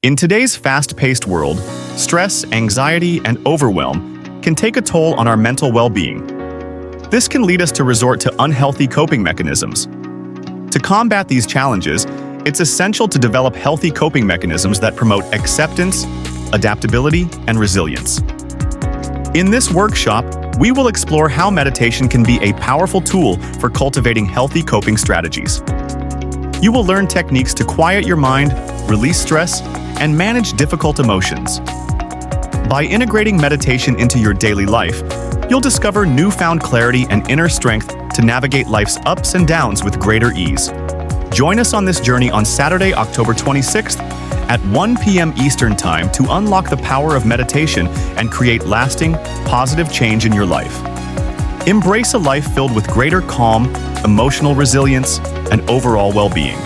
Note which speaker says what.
Speaker 1: In today's fast-paced world, stress, anxiety, and overwhelm can take a toll on our mental well-being. This can lead us to resort to unhealthy coping mechanisms. To combat these challenges, it's essential to develop healthy coping mechanisms that promote acceptance, adaptability, and resilience. In this workshop, we will explore how meditation can be a powerful tool for cultivating healthy coping strategies. You will learn techniques to quiet your mind, release stress, and manage difficult emotions. By integrating meditation into your daily life, you'll discover newfound clarity and inner strength to navigate life's ups and downs with greater ease. Join us on this journey on Saturday, October 26th at 1 p.m. Eastern Time to unlock the power of meditation and create lasting, positive change in your life. Embrace a life filled with greater calm, emotional resilience, and overall well-being.